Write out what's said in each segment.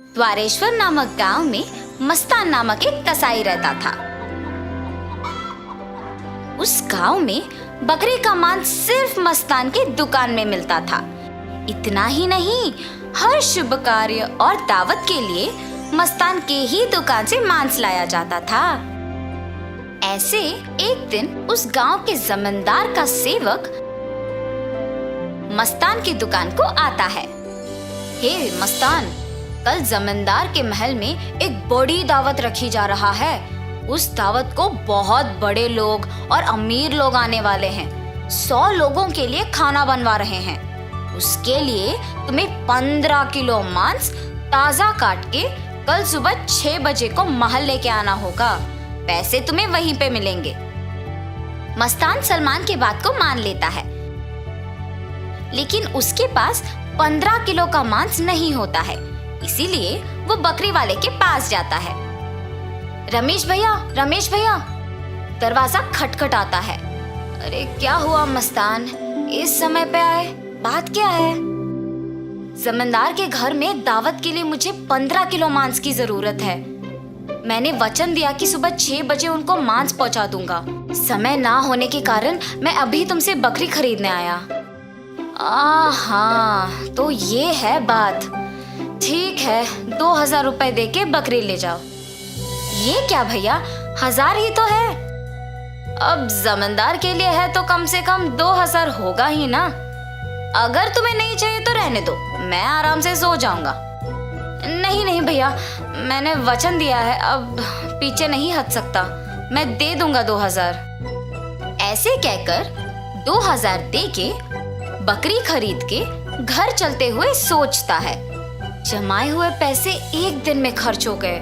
द्वारेश्वर नामक गांव में मस्तान नामक एक कसाई रहता था। उस गांव में बकरे का मांस सिर्फ मस्तान के दुकान में मिलता था। इतना ही नहीं, हर शुभ कार्य और दावत के लिए मस्तान के ही दुकान से मांस लाया जाता था। ऐसे एक दिन उस गांव के जमींदार का सेवक मस्तान की दुकान को आता है। हे मस्तान, कल जमींदार के महल में एक बड़ी दावत रखी जा रहा है। उस दावत को बहुत बड़े लोग और अमीर लोग आने वाले हैं। 100 लोगों के लिए खाना बनवा रहे हैं। उसके लिए तुम्हें 15 किलो मांस ताजा काट के कल सुबह 6 बजे को महल लेके आना होगा। पैसे तुम्हें वहीं पे मिलेंगे। मस्तान सलमान की बात को मान लेता है, लेकिन उसके पास 15 किलो का मांस नहीं होता है। इसीलिए वो बकरी वाले के पास जाता है। रमेश भैया, दरवाजा खटखटाता है। अरे क्या हुआ मस्तान, इस समय पे आए, बात क्या है? जमींदार के घर में दावत के लिए मुझे 15 किलो मांस की जरूरत है। मैंने वचन दिया कि सुबह 6 बजे उनको मांस पहुंचा दूंगा। समय ना होने के कारण मैं अभी तुमसे बकरी खरीदने आया। हाँ, तो ये है बात। ठीक है, 2000 रुपए दे के बकरी ले जाओ। ये क्या भैया, 1000 ही तो है। अब जमींदार के लिए है तो कम से कम 2000 होगा ही ना। अगर तुम्हें नहीं चाहिए तो रहने दो, मैं आराम से सो जाऊंगा। नहीं भैया, मैंने वचन दिया है, अब पीछे नहीं हट सकता। मैं दे दूंगा 2000। ऐसे कहकर 2000 दे के बकरी खरीद के घर चलते हुए सोचता है, जमाए हुए पैसे एक दिन में खर्च हो गए।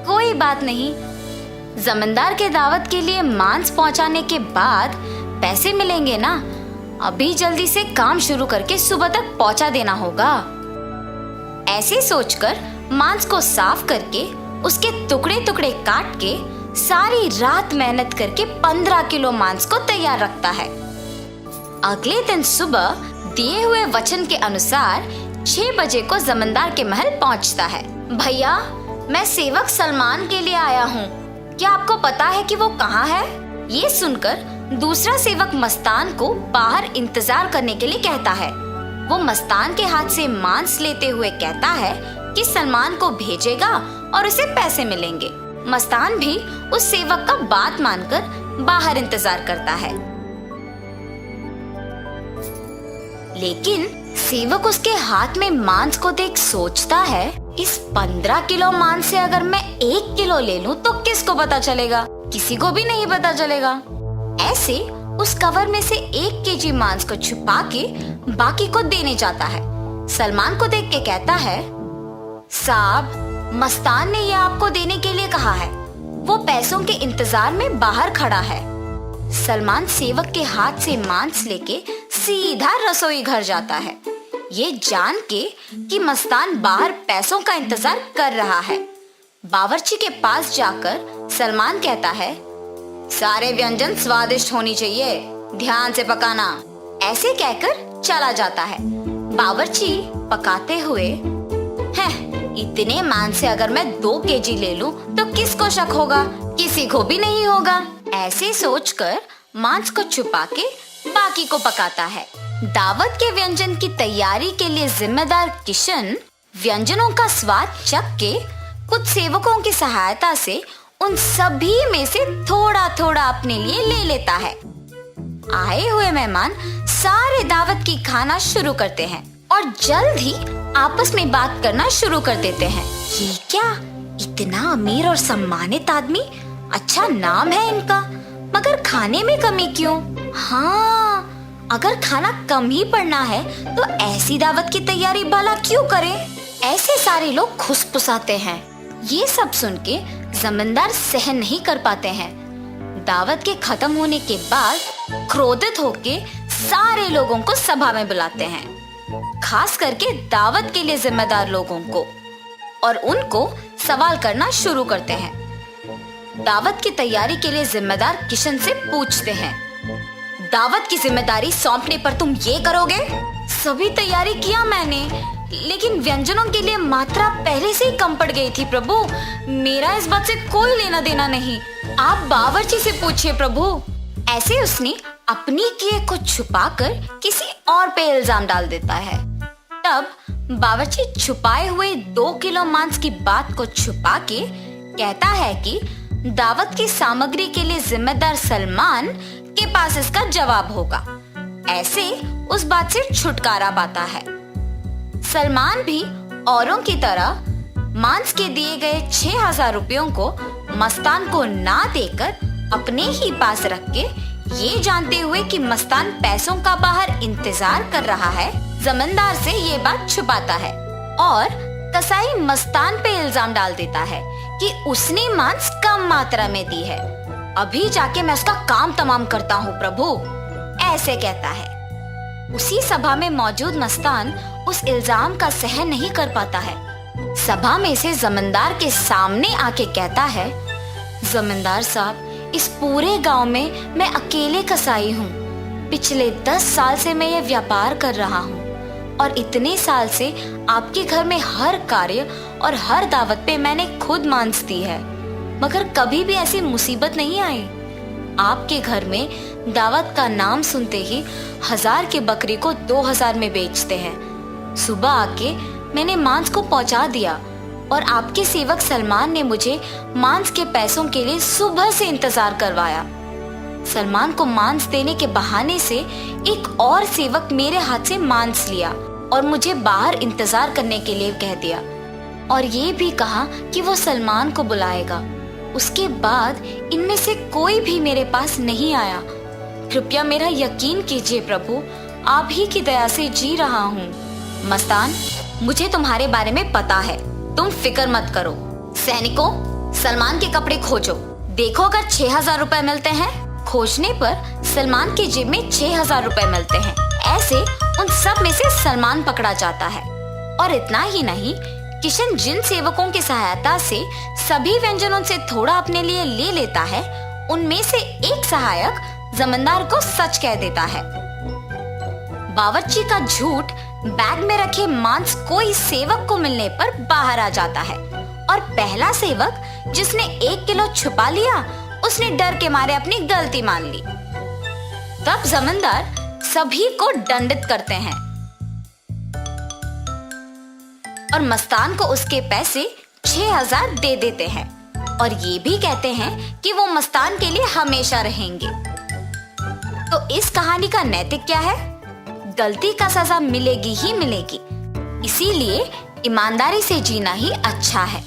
कोई बात नहीं, जमींदार के दावत के लिए मांस पहुंचाने के बाद पैसे मिलेंगे ना। अभी जल्दी से काम शुरू करके सुबह तक पहुंचा देना होगा। ऐसे सोचकर मांस को साफ करके उसके टुकड़े टुकड़े काट के सारी रात मेहनत करके 15 किलो मांस को तैयार रखता है। अगले दिन सुबह दिए हुए वचन के अनुसार 6 बजे को जमींदार के महल पहुंचता है। भैया, मैं सेवक सलमान के लिए आया हूँ। क्या आपको पता है कि वो कहाँ है? ये सुनकर दूसरा सेवक मस्तान को बाहर इंतजार करने के लिए कहता है। वो मस्तान के हाथ से मांस लेते हुए कहता है कि सलमान को भेजेगा और उसे पैसे मिलेंगे। मस्तान भी उस सेवक का बात मानकर बाहर इंतजार करता है, लेकिन सेवक उसके हाथ में मांस को देख सोचता है, इस 15 किलो मांस से अगर मैं 1 किलो ले लूं तो किसको पता चलेगा? किसी को भी नहीं पता चलेगा। ऐसे उस कवर में से 1 केजी मांस को छुपा के बाकी को देने जाता है। सलमान को देख के कहता है, साहब, मस्तान ने यह आपको देने के लिए कहा है। वो पैसों के इंतजार में बाहर खड़ा है। सलमान सेवक के हाथ से मांस लेके सीधा रसोई घर जाता है, ये जान के कि मस्तान बाहर पैसों का इंतजार कर रहा है। बावर्ची के पास जाकर सलमान कहता है, सारे व्यंजन स्वादिष्ट होनी चाहिए, ध्यान से पकाना। ऐसे कहकर चला जाता है। बावर्ची पकाते हुए, इतने मांस से अगर मैं 2 केजी ले लूं तो किसको शक होगा? किसी को भी नहीं होगा। ऐसे सोचकर मांस को छुपा के बाकी को पकाता है। दावत के व्यंजन की तैयारी के लिए जिम्मेदार किशन व्यंजनों का स्वाद चख के कुछ सेवकों की सहायता से उन सभी में से थोड़ा थोड़ा अपने लिए ले लेता है। आए हुए मेहमान सारे दावत की खाना शुरू करते हैं और जल्द ही आपस में बात करना शुरू कर देते हैं। ये क्या, इतना अमीर और सम्मानित आदमी, अच्छा नाम है इनका, मगर खाने में कमी क्यों? हाँ, अगर खाना कम ही पड़ना है तो ऐसी दावत की तैयारी भला क्यों करें? ऐसे सारे लोग खुसफुसाते हैं। ये सब सुन के जमींदार सहन नहीं कर पाते हैं। दावत के खत्म होने के बाद क्रोधित होके सारे लोगों को सभा में बुलाते हैं, खास करके दावत के लिए जिम्मेदार लोगों को, और उनको सवाल करना शुरू करते हैं। दावत की तैयारी के लिए जिम्मेदार किशन से पूछते हैं, दावत की जिम्मेदारी सौंपने पर तुम ये करोगे? सभी तैयारी किया मैंने, लेकिन व्यंजनों के लिए मात्रा पहले से ही कम पड़ गई थी प्रभु। मेरा इस बात से कोई लेना देना नहीं, आप बावर्ची से पूछिए प्रभु। ऐसे उसने अपनी किए को छुपाकर किसी और पे इल्जाम डाल देता है। तब बावर्ची छुपाए हुए 2 किलो मांस की बात को छुपा के कहता है कि दावत की सामग्री के लिए जिम्मेदार सलमान के पास इसका जवाब होगा। ऐसे उस बात से छुटकारा पाता है। सलमान भी औरों की तरह मांस के दिए गए 6,000 रुपयों को मस्तान को ना देकर अपने ही पास रख के, ये जानते हुए कि मस्तान पैसों का बाहर इंतजार कर रहा है, जमींदार से ये बात छुपाता है और कसाई मस्तान पे इल्जाम डाल देता है कि उसने मांस कम मात्रा में दी है। अभी जाके मैं उसका काम तमाम करता हूँ प्रभु, ऐसे कहता है। उसी सभा में मौजूद मस्तान उस इल्जाम का सहन नहीं कर पाता है। सभा में से जमींदार के सामने आके कहता है, जमींदार साहब, इस पूरे गांव में मैं अकेले कसाई हूँ। पिछले 10 साल से मैं ये व्यापार कर रहा हूँ और इतने साल से आपके घर में हर कार्य और हर दावत पे मैंने खुद मांस दी है, मगर कभी भी ऐसी मुसीबत नहीं आई। आपके घर में दावत का नाम सुनते ही 1000 की बकरी को 2000 में बेचते हैं। सुबह आके मैंने मांस को पहुंचा दिया और आपके सेवक सलमान ने मुझे मांस के पैसों के लिए सुबह से इंतजार करवाया। सलमान को मांस देने के बहाने से एक और सेवक मेरे हाथ से मांस लिया और मुझे बाहर इंतजार करने के लिए कह दिया और ये भी कहा कि वो सलमान को बुलाएगा। उसके बाद इनमें से कोई भी मेरे पास नहीं आया। कृपया मेरा यकीन कीजिए प्रभु, आप ही की दया से जी रहा हूँ। मस्तान, मुझे तुम्हारे बारे में पता है, तुम फिक्र मत करो। सैनिकों, सलमान के कपड़े खोजो, देखो अगर 6,000 रुपए मिलते हैं। खोजने पर सलमान की जेब में 6,000 रुपए मिलते हैं। ऐसे उन सब में से सलमान पकड़ा जाता है। और इतना ही नहीं, किशन जिन सेवकों की सहायता से सभी व्यंजनों से थोड़ा अपने लिए ले लेता है, उनमें से एक सहायक जमींदार को सच कह देता है। बावर्ची का झूठ बैग में रखे मांस कोई सेवक को मिलने पर बाहर आ जाता है और पहला सेवक जिसने 1 किलो छुपा लिया, उसने डर के मारे अपनी गलती मान ली। तब जमींदार सभी को दंडित करते हैं और मस्तान को उसके पैसे 6,000 दे देते हैं और ये भी कहते हैं कि वो मस्तान के लिए हमेशा रहेंगे। तो इस कहानी का नैतिक क्या है? गलती का सजा मिलेगी ही मिलेगी, इसीलिए ईमानदारी से जीना ही अच्छा है।